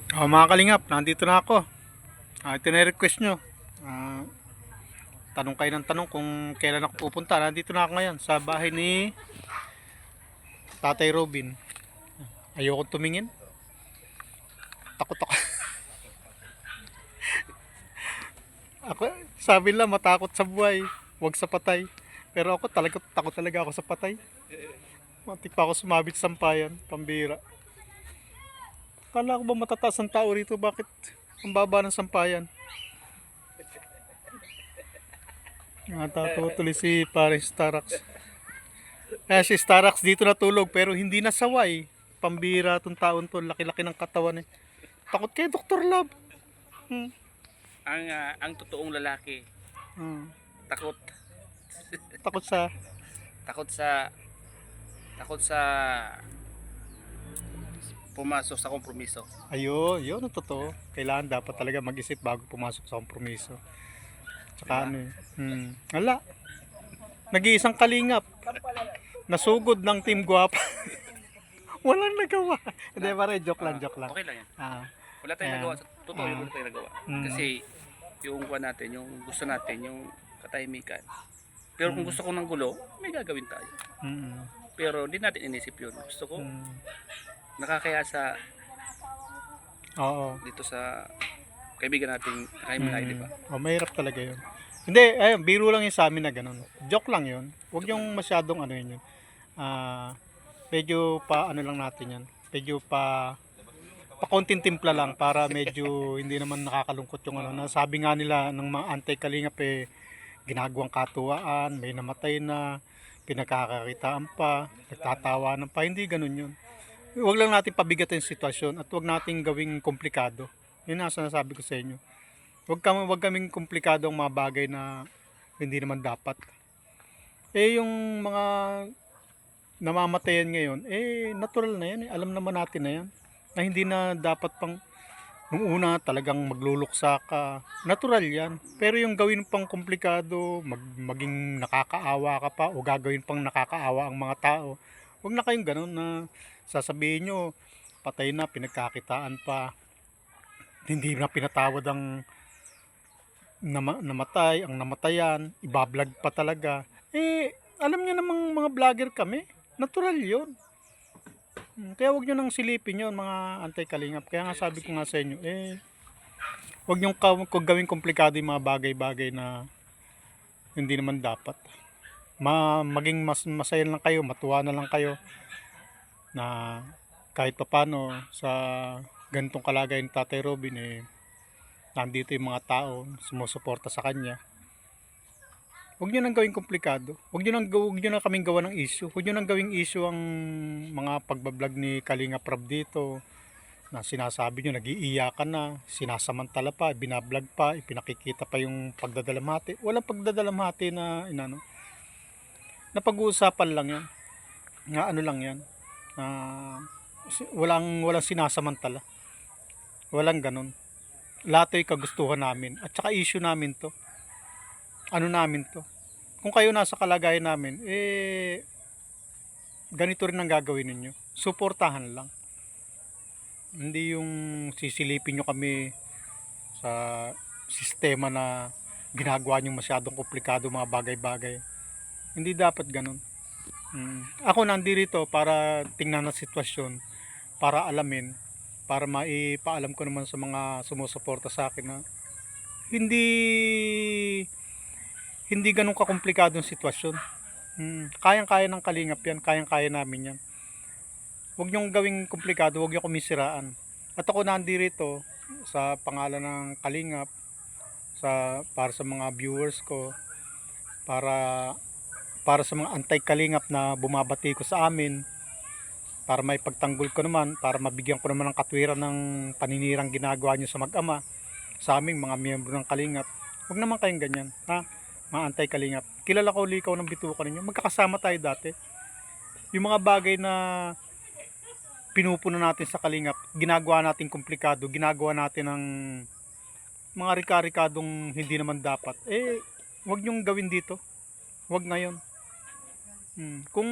Mga kalingap, nandito na ako. Ito na request nyo. Ah, tanong kayo ng tanong kung kailan ako pupunta. Nandito na ako ngayon sa bahay ni Tatay Robin. Ayoko tumingin. Takot ako. Ako, sabi nila matakot sa buhay, huwag sa patay. Pero ako takot talaga ako sa patay. Matik pa ako sumabit sa sampayan, pambira. Kala ko ba matataas ang tao rito? Bakit ang baba ng sampayan? Natatawa tuloy si Paring Starax. Si Starax dito natulog pero hindi nasaway. Pambira tong taon to, laki-laki ng katawan eh. Takot kay Dr. Love. Hmm. Ang totoong lalaki Hmm. takot Takot sa takot sa takot sa pumasok sa kompromiso. yun ang totoo. Kailangan dapat talaga mag-isip bago pumasok sa kompromiso. Tsaka Diba? ano eh. Wala. Nag-iisang kalingap. Nasugod ng Team Guwapa. Walang nagawa. Hindi, pare, joke lang, joke lang. Okay lang yan. Ah, Wala tayong Ayan. nagawa. Totoo yun, wala tayong nagawa. Kasi yung kuha natin, yung gusto natin, yung katahimikan. Pero kung gusto ko ng gulo, may gagawin tayo. mm, Pero hindi natin inisip yun. Gusto ko mm, nakakaya sa oo. dito sa kaibigan nating Kahiminay, di ba? Mahirap talaga yun. Hindi, ayun, biro lang yun sa amin na ganun. Joke lang yun. Huwag yung masyadong ano yun. Ah, medyo pa ano lang natin yan. Medyo pa konting timpla lang para medyo hindi naman nakakalungkot yung ano. Nasabi nga nila ng mga anti-kalingap ginagawang katuwaan, may namatay na, pinagkakakitaan pa, nagtatawanan pa. Hindi ganun yun. Huwag lang natin pabigatin yung sitwasyon at huwag natin gawing komplikado. Yun ang sinasabi ko sa inyo. Huwag kaming komplikado ang mga bagay na hindi naman dapat. Yung mga namamatayan ngayon, natural na yan. Alam naman natin na yan. Na hindi na dapat pang nung una talagang magluluksa ka. Natural yan. Pero yung gawin pang komplikado, maging nakakaawa ka pa o gagawin pang nakakaawa ang mga tao. Huwag na kayong ganun na sasabihin nyo, patay na, pinagkakitaan pa. Hindi na pinatawad ang namatay, ang namatayan, ibablog pa talaga. Alam niyo namang mga vlogger kami, natural yun. Kaya huwag nyo nang silipin yun, mga anti-kalingap. Kaya nga sabi ko nga sa inyo, huwag nyo gawing komplikado yung mga bagay-bagay na hindi naman dapat. Maging masaya lang kayo, matuwa na lang kayo na kahit papano sa ganitong kalagayan ni Tatay Robin nandito yung mga tao sumusuporta sa kanya. Huwag nyo nang gawing komplikado. Huwag nyo nang kaming gawa ng issue. Huwag nyo nang gawing issue ang mga pagbablog ni Kalinga Prab dito na sinasabi nyo, nag-iiyakan na, sinasamantala pa, binablog pa, ipinakikita pa yung pagdadalamhati. Walang pagdadalamhati na inano. Na pag-uusapan lang yan. Nga ano lang yan. Walang sinasamantala. Walang ganun. Lahat ay kagustuhan namin. At saka issue namin to. Ano namin to. Kung kayo nasa kalagayan namin, ganito rin ang gagawin ninyo. Suportahan lang. Hindi yung sisilipin nyo kami sa sistema na ginagawa nyo masyadong komplikado mga bagay-bagay. Hindi dapat ganun. Ako nandito para tingnan ang sitwasyon, para alamin, para maipaalam ko naman sa mga sumusuporta sa akin na hindi ganun kakomplikadong sitwasyon. Kayang-kaya ng kalingap yan, kayang-kaya namin yan. Huwag niyong gawing komplikado, huwag niyo kumisiraan. At ako nandito sa pangalan ng kalingap, para sa mga viewers ko, para sa mga anti-kalingap na bumabati ko sa amin, para may pagtanggol ko naman, para mabigyan ko naman ng katwiran ng paninirang ginagawa niyo sa mag-ama, sa aming mga miyembro ng kalingap. Huwag naman kayong ganyan, ha? Mga anti-kalingap. Kilala ko likaw ng bituka ninyo. Magkakasama tayo dati. Yung mga bagay na pinupuno natin sa kalingap, ginagawa natin komplikado, ginagawa natin ng mga rika-rikadong hindi naman dapat. Huwag nyong gawin dito. Huwag ngayon. Kung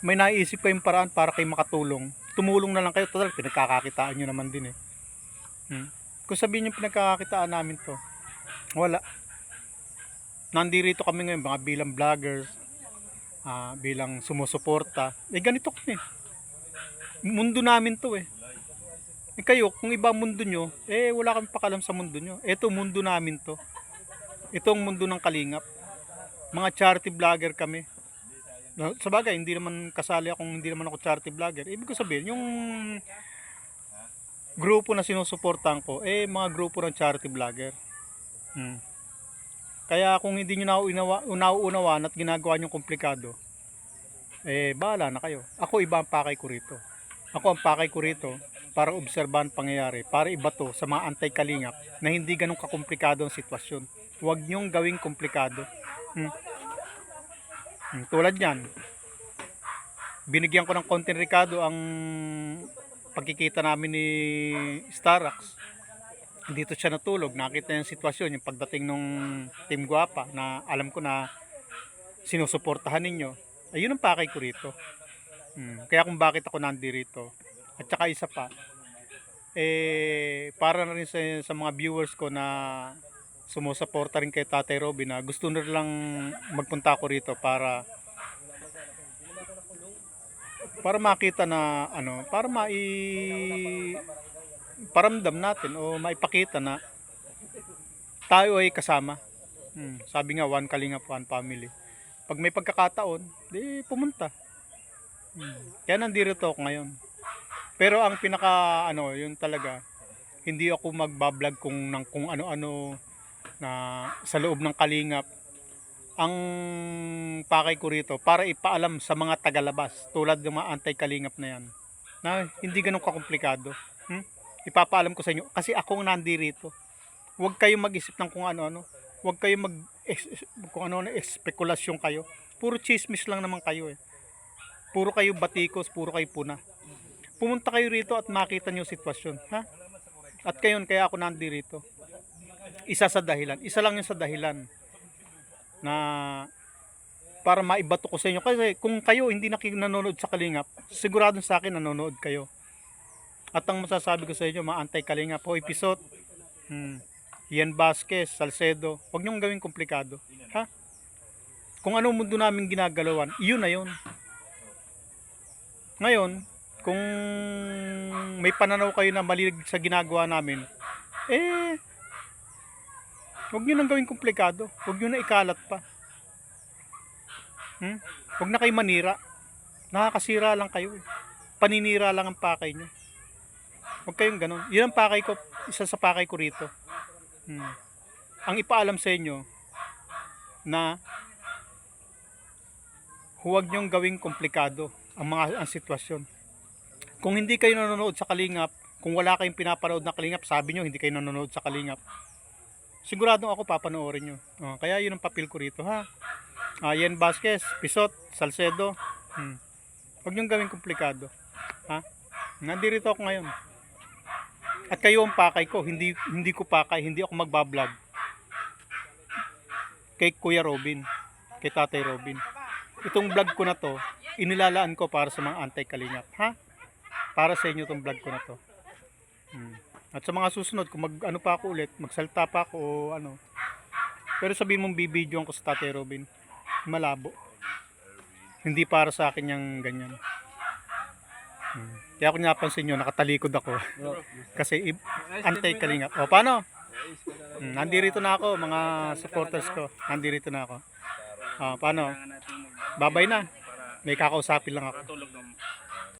may naisip kayong paraan para kayo makatulong, tumulong na lang kayo. Total, pinagkakakitaan nyo naman din eh. Kung sabihin nyo pinagkakakitaan namin to, wala. Nandito kami ngayon mga bilang vloggers, bilang sumusuporta. Ganito kami. Mundo namin to eh. Kayo, kung iba mundo nyo, wala kami pakalam sa mundo nyo. Ito mundo namin to. Itong mundo ng Kalingap. Mga charity vlogger kami. Sabagay, hindi naman kasali akong, hindi naman ako charity vlogger. Ibig ko sabihin, yung grupo na sinusuportahan ko, mga grupo ng charity vlogger. Kaya kung hindi nyo nauunawan at ginagawa nyo komplikado, bahala na kayo. Ako iba ang pakay ko rito. Ako ang pakay ko rito para obserbahan pangyayari, para ibato sa mga anti-kalingap na hindi ganun kakomplikado ang sitwasyon. Huwag nyong gawing komplikado. Tulad yan, binigyan ko ng konting Ricardo ang pagkikita namin ni Starax. Dito siya natulog, nakita niya yung sitwasyon, yung pagdating nung Team Guapa na alam ko na sinusuportahan ninyo. Ayun ang pakay ko rito. Kaya kung bakit ako nandito. At saka isa pa, para na rin sa mga viewers ko na sumusuporta rin kay Tatay Robin na gusto na lang magpunta ako rito para makita na para paramdam natin o maipakita na tayo ay kasama. Sabi nga, one Kalingap, one family. Pag may pagkakataon, di pumunta. Kaya nandito ako ngayon. Pero ang pinaka yun talaga, hindi ako magbablog kung ano-ano na sa loob ng Kalingap. Ang pakay ko rito para ipaalam sa mga tagalabas tulad ng mga anti-Kalingap na yan na hindi ganun kakomplikado. Ipapaalam ko sa inyo kasi ako nandito. Huwag kayong mag-isip ng kung ano-ano. Huwag kayong kung ano-ano espekulasyon kayo. Puro chismis lang naman kayo eh. Puro kayo batikos, puro kayo puna. Pumunta kayo rito at makita niyo sitwasyon, ha? At kayon, kaya ako nandito. Isa lang yun sa dahilan na para maibato ko sa inyo. Kasi kung kayo hindi nanonood sa Kalingap, sigurado sa akin nanonood kayo. At ang masasabi ko sa inyo, mga anti-Kalingap po, episode, Ian Vasquez, Salcedo, huwag niyong gawing komplikado, ha? Kung ano mundo namin ginagalawan, iyon na yun. Ngayon, kung may pananaw kayo na mali sa ginagawa namin, huwag nyo nang gawing komplikado. Huwag nyo na ikalat pa. Huwag na kayo manira. Nakakasira lang kayo. Paninira lang ang pakay nyo. Huwag kayong ganun. Yun ang pakay ko, isa sa pakay ko rito. Ang ipaalam sa inyo na huwag nyong gawing komplikado ang sitwasyon. Kung hindi kayo nanonood sa Kalingap, kung wala kayong pinapanood na Kalingap, sabi nyo hindi kayo nanonood sa Kalingap, siguradong ako papanoorin nyo. Kaya yun ang papel ko rito, ha? Ian Vasquez, Pisot, Salcedo, huwag nyong gawing komplikado, ha? Nandito ako ngayon. At kayo ang pakay ko, hindi ko pakay, hindi ako magbablog kay Kuya Robin, kay Tatay Robin. Itong vlog ko na to, inilalaan ko para sa mga anti-Kalingap, ha? Para sa inyo itong vlog ko na to. At sa mga susunod, kung mag-ano pa ako ulit, magsalta pa ako o ano. Pero sabihin mong bibidyoan ko sa Tatay Robin, malabo. Hindi para sa akin yung ganyan. Kaya kung napansin nyo, nakatalikod ako. Kasi anti-Kalingap. O paano? Nandito na ako, mga supporters ko. Nandito na ako. Paano? Babay na. May kakausapin lang ako. Tulog ng